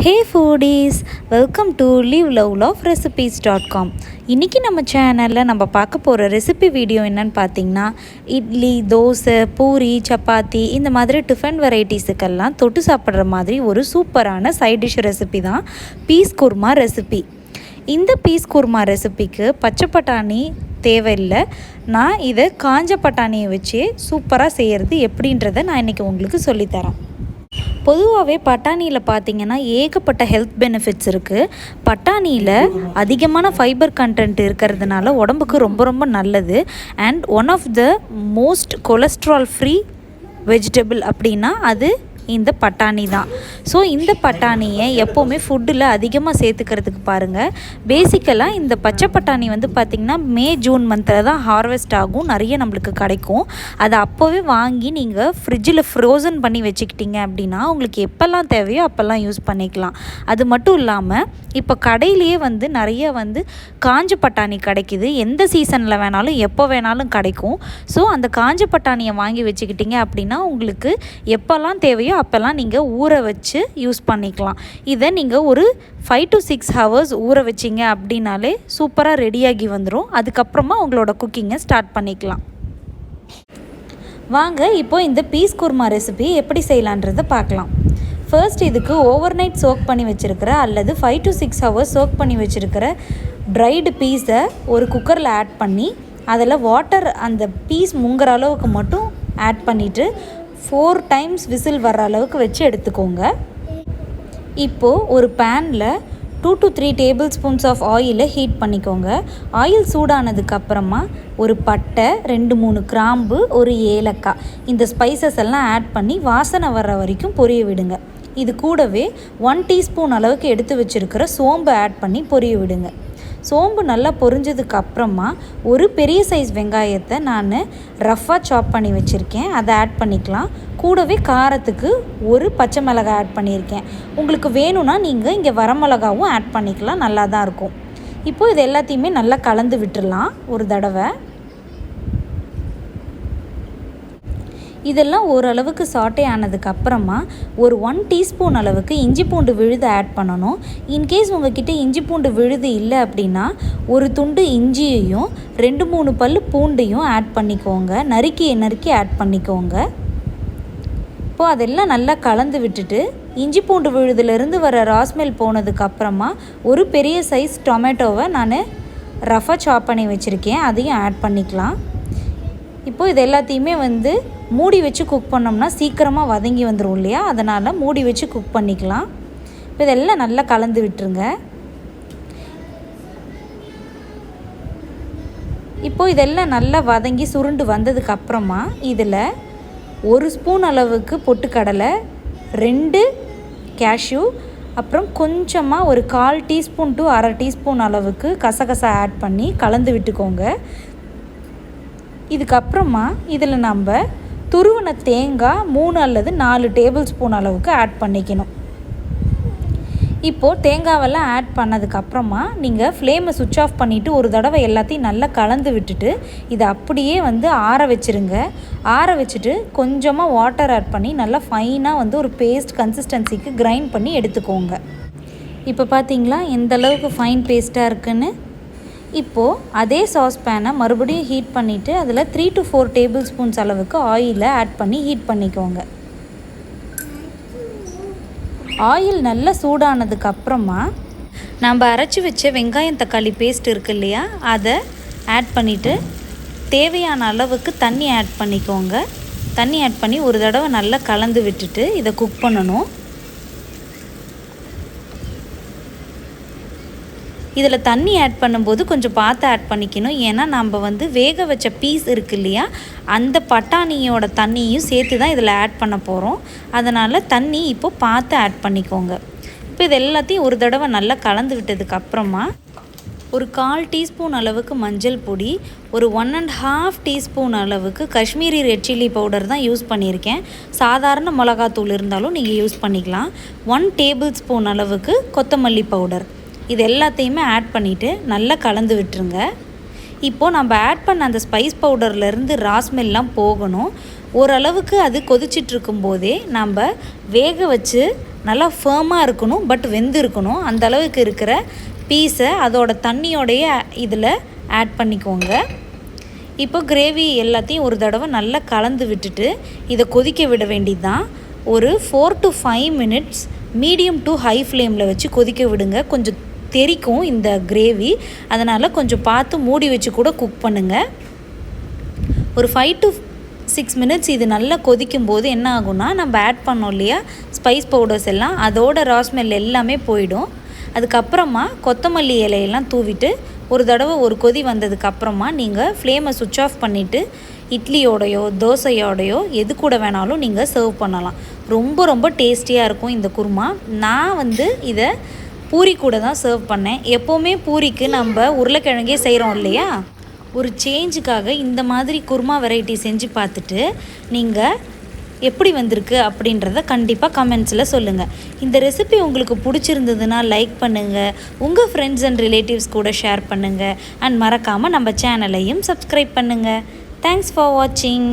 Hey foodies, welcome to liveloveloverecipes.com. இன்றைக்கி நம்ம சேனலில் நம்ம பார்க்க போகிற ரெசிபி வீடியோ என்னன்னு பார்த்தீங்கன்னா, இட்லி, தோசை, பூரி, சப்பாத்தி இந்த மாதிரி டிஃபன் வெரைட்டிஸுக்கெல்லாம் தொட்டு சாப்பிட்ற மாதிரி ஒரு சூப்பரான சைட் டிஷ் ரெசிபி தான் பீஸ் குருமா ரெசிபி. இந்த பீஸ் குருமா ரெசிபிக்கு பச்சை பட்டாணி தேவையில்லை. நான் இதை காஞ்ச பட்டாணியை வச்சு சூப்பராக செய்கிறது எப்படின்றத நான் இன்றைக்கி உங்களுக்கு சொல்லித்தரேன். பொதுவாகவே பட்டாணியில் பார்த்திங்கன்னா ஏகப்பட்ட ஹெல்த் பெனிஃபிட்ஸ் இருக்குது. பட்டாணியில் அதிகமான ஃபைபர் கண்டென்ட் இருக்கிறதுனால உடம்புக்கு ரொம்ப ரொம்ப நல்லது. And one of the most cholesterol free vegetable அப்படின்னா அது இந்த பட்டாணி தான். ஸோ இந்த பட்டாணியை எப்போவுமே ஃபுட்டில் அதிகமாக சேர்த்துக்கிறதுக்கு பாருங்கள். பேசிக்கலாக இந்த பச்சை பட்டாணி வந்து பார்த்திங்கன்னா மே-ஜூன் மந்தில் தான் ஹார்வெஸ்ட் ஆகும், நிறைய நம்மளுக்கு கிடைக்கும். அதை அப்போவே வாங்கி நீங்கள் ஃப்ரிட்ஜில் ஃப்ரோசன் பண்ணி வச்சுக்கிட்டிங்க அப்படின்னா உங்களுக்கு எப்போல்லாம் தேவையோ அப்போல்லாம் யூஸ் பண்ணிக்கலாம். அது மட்டும் இல்லாமல் இப்போ கடையிலேயே வந்து நிறைய காஞ்ச பட்டாணி கிடைக்கிது. எந்த சீசனில் வேணாலும் எப்போ வேணாலும் கிடைக்கும். ஸோ அந்த காஞ்ச பட்டாணியை வாங்கி வச்சுக்கிட்டிங்க அப்படின்னா உங்களுக்கு எப்போல்லாம் தேவையோ அப்போல்லாம் நீங்கள் ஊற வச்சு யூஸ் பண்ணிக்கலாம். இதை நீங்கள் ஒரு 5 to 6 hours ஊற வச்சிங்க அப்படின்னாலே சூப்பராக ரெடியாகி வந்துடும். அதுக்கப்புறமா உங்களோட குக்கிங்கை ஸ்டார்ட் பண்ணிக்கலாம். வாங்க இப்போ இந்த பீஸ் குருமா ரெசிபி எப்படி செய்யலான்றதை பார்க்கலாம். ஃபர்ஸ்ட் இதுக்கு ஓவர் நைட் சோக் பண்ணி வச்சுருக்கிற அல்லது 5 to 6 hours சோக் பண்ணி வச்சுருக்கிற ட்ரைடு பீஸை ஒரு குக்கரில் ஆட் பண்ணி அதில் வாட்டர் அந்த பீஸ் முங்குற அளவுக்கு மட்டும் ஆட் பண்ணிவிட்டு 4 times விசில் வர்ற அளவுக்கு வச்சு எடுத்துக்கோங்க. இப்போது ஒரு பேனில் 2 to 3 tablespoons ஆஃப் ஆயிலை ஹீட் பண்ணிக்கோங்க. ஆயில் சூடானதுக்கப்புறமா ஒரு பட்டை, 2-3 கிராம்பு, ஒரு ஏலக்காய் இந்த ஸ்பைசஸ் எல்லாம் ஆட் பண்ணி வாசனை வர்ற வரைக்கும் பொரிய விடுங்க. இது கூடவே 1 teaspoon அளவுக்கு எடுத்து வச்சுருக்கிற சோம்பு ஆட் பண்ணி பொரிய விடுங்க. சோம்பு நல்லா பொரிஞ்சதுக்கு அப்புறமா ஒரு பெரிய சைஸ் வெங்காயத்தை நான் ரஃப்பாக சாப் பண்ணி வச்சுருக்கேன், அதை ஆட் பண்ணிக்கலாம். கூடவே காரத்துக்கு ஒரு பச்சை மிளகாய் ஆட் பண்ணியிருக்கேன். உங்களுக்கு வேணும்னா நீங்கள் இங்கே வரமிளகாவும் ஆட் பண்ணிக்கலாம், நல்லா தான் இருக்கும். இப்போது இது எல்லாத்தையுமே நல்லா கலந்து விட்டுடலாம் ஒரு தடவை. இதெல்லாம் ஓரளவுக்கு சாட்டே ஆனதுக்கப்புறமா ஒரு 1 teaspoon அளவுக்கு இஞ்சி பூண்டு விழுது ஆட் பண்ணணும். இன்கேஸ் உங்கள்கிட்ட இஞ்சி பூண்டு விழுது இல்லை அப்படின்னா ஒரு துண்டு இஞ்சியையும் 2-3 பல் பூண்டையும் ஆட் பண்ணிக்கோங்க, நறுக்கி ஆட் பண்ணிக்கோங்க. இப்போது அதெல்லாம் நல்லா கலந்து விட்டுட்டு இஞ்சி பூண்டு விழுதுலேருந்து வர ராஸ்மெல் போனதுக்கப்புறமா ஒரு பெரிய சைஸ் டொமேட்டோவை நான் ரஃபாக சாப் பண்ணி வச்சுருக்கேன், அதையும் ஆட் பண்ணிக்கலாம். இப்போது இது எல்லாத்தையுமே மூடி வச்சு குக் பண்ணோம்னா சீக்கிரமாக வதங்கி வந்துடும் இல்லையா, அதனால் மூடி வச்சு குக் பண்ணிக்கலாம். இப்போ இதெல்லாம் நல்லா கலந்து விட்டுருங்க. இப்போது இதெல்லாம் நல்லா வதங்கி சுருண்டு வந்ததுக்கப்புறமா இதில் 1 ஸ்பூன் அளவுக்கு பொட்டுக்கடலை, 2 கேஷ்யூ, அப்புறம் கொஞ்சமாக ஒரு 1/4 teaspoon to 1/2 teaspoon அளவுக்கு கசகசா ஆட் பண்ணி கலந்து விட்டுக்கோங்க. இதுக்கப்புறமா இதில் நம்ம துருவின தேங்காய் 3 அல்லது 4 tablespoon அளவுக்கு ஆட் பண்ணிக்கணும். இப்போது தேங்காவெல்லாம் ஆட் பண்ணதுக்கப்புறமா நீங்கள் ஃப்ளேமை சுவிட்ச் ஆஃப் பண்ணிவிட்டு ஒரு தடவை எல்லாத்தையும் நல்லா கலந்து விட்டுட்டு இதை அப்படியே ஆற வச்சுருங்க. ஆற வச்சுட்டு கொஞ்சமாக வாட்டர் ஆட் பண்ணி நல்லா ஃபைனாக ஒரு பேஸ்ட் கன்சிஸ்டன்சிக்கு கிரைண்ட் பண்ணி எடுத்துக்கோங்க. இப்போ பார்த்தீங்களா எந்த அளவுக்கு ஃபைன் பேஸ்ட்டாக இருக்குன்னு. இப்போது அதே சாஸ் பேனை மறுபடியும் ஹீட் பண்ணிவிட்டு அதில் 3 to 4 tablespoons அளவுக்கு ஆயிலை ஆட் பண்ணி ஹீட் பண்ணிக்கோங்க. ஆயில் நல்லா சூடானதுக்கப்புறமா நம்ம அரைச்சி வச்ச வெங்காயம் தக்காளி பேஸ்ட் இருக்கு இல்லையா, அதை ஆட் பண்ணிவிட்டு தேவையான அளவுக்கு தண்ணி ஆட் பண்ணிக்கோங்க. தண்ணி ஆட் பண்ணி ஒரு தடவை நல்லா கலந்து விட்டுட்டு இதை குக் பண்ணணும். இதில் தண்ணி ஆட் பண்ணும்போது கொஞ்சம் பார்த்து ஆட் பண்ணிக்கணும். ஏன்னா நம்ம வேக வச்ச பீஸ் இருக்கு இல்லையா, அந்த பட்டாணியோட தண்ணியும் சேர்த்து தான் இதில் ஆட் பண்ண போகிறோம். அதனால் தண்ணி இப்போது பார்த்து ஆட் பண்ணிக்கோங்க. இப்போ இது எல்லாத்தையும் ஒரு தடவை நல்லா கலந்து விட்டதுக்கப்புறமா ஒரு 1/4 teaspoon அளவுக்கு மஞ்சள் பொடி, ஒரு 1.5 teaspoon அளவுக்கு காஷ்மீரி ரெட் சில்லி பவுடர் தான் யூஸ் பண்ணியிருக்கேன். சாதாரண மிளகாத்தூள் இருந்தாலும் நீங்கள் யூஸ் பண்ணிக்கலாம். 1 tablespoon அளவுக்கு கொத்தமல்லி பவுடர், இது எல்லாத்தையுமே ஆட் பண்ணிவிட்டு நல்லா கலந்து விட்டுருங்க. இப்போது நம்ம ஆட் பண்ண அந்த ஸ்பைஸ் பவுடர்லேருந்து ராஸ்மெல்லாம் போகணும். ஓரளவுக்கு அது கொதிச்சிட்ருக்கும்போதே நம்ம வேக வச்சு நல்லா ஃபேமாக இருக்கணும், பட் வெந்து இருக்கணும். அந்த அளவுக்கு இருக்கிற பீஸை அதோட தண்ணியோடைய இதில் ஆட் பண்ணிக்கோங்க. இப்போ கிரேவி எல்லாத்தையும் ஒரு தடவை நல்லா கலந்து விட்டுட்டு இதை கொதிக்க விட வேண்டியது தான். ஒரு 4 to 5 minutes medium to high ஃப்ளேமில் வச்சு கொதிக்க விடுங்க. கொஞ்சம் தெறிக்கும் இந்த கிரேவி, அதனால் கொஞ்சம் பார்த்து மூடி வச்சு கூட குக் பண்ணுங்கள். ஒரு 5 to 6 minutes இது நல்லா கொதிக்கும் போது என்ன ஆகும்னா, நம்ம ஆட் பண்ணோம் இல்லையா ஸ்பைஸ் பவுடர்ஸ் எல்லாம், அதோட ரா ஸ்மெல் எல்லாமே போயிடும். அதுக்கப்புறமா கொத்தமல்லி இலையெல்லாம் தூவிட்டு ஒரு தடவை ஒரு கொதி வந்ததுக்கப்புறமா நீங்கள் ஃப்ளேமை சுவிட்ச் ஆஃப் பண்ணிவிட்டு இட்லியோடையோ தோசையோடையோ எது கூட வேணாலும் நீங்கள் சர்வ் பண்ணலாம். ரொம்ப ரொம்ப டேஸ்டியாக இருக்கும் இந்த குருமா. நான் இதை பூரி கூட தான் சர்வ் பண்ணேன். எப்போவுமே பூரிக்கு நம்ம உருளைக்கிழங்கே செய்கிறோம் இல்லையா, ஒரு சேஞ்சுக்காக இந்த மாதிரி குருமா வெரைட்டி செஞ்சு பார்த்துட்டு நீங்கள் எப்படி வந்திருக்கு அப்படின்றத கண்டிப்பாக கமெண்ட்ஸில் சொல்லுங்கள். இந்த ரெசிபி உங்களுக்கு பிடிச்சிருந்ததுன்னா லைக் பண்ணுங்கள், உங்கள் ஃப்ரெண்ட்ஸ் அண்ட் ரிலேட்டிவ்ஸ் கூட ஷேர் பண்ணுங்கள், அண்ட் மறக்காமல் நம்ம சேனலையும் சப்ஸ்கிரைப் பண்ணுங்கள். தேங்க்ஸ் ஃபார் வாட்சிங்.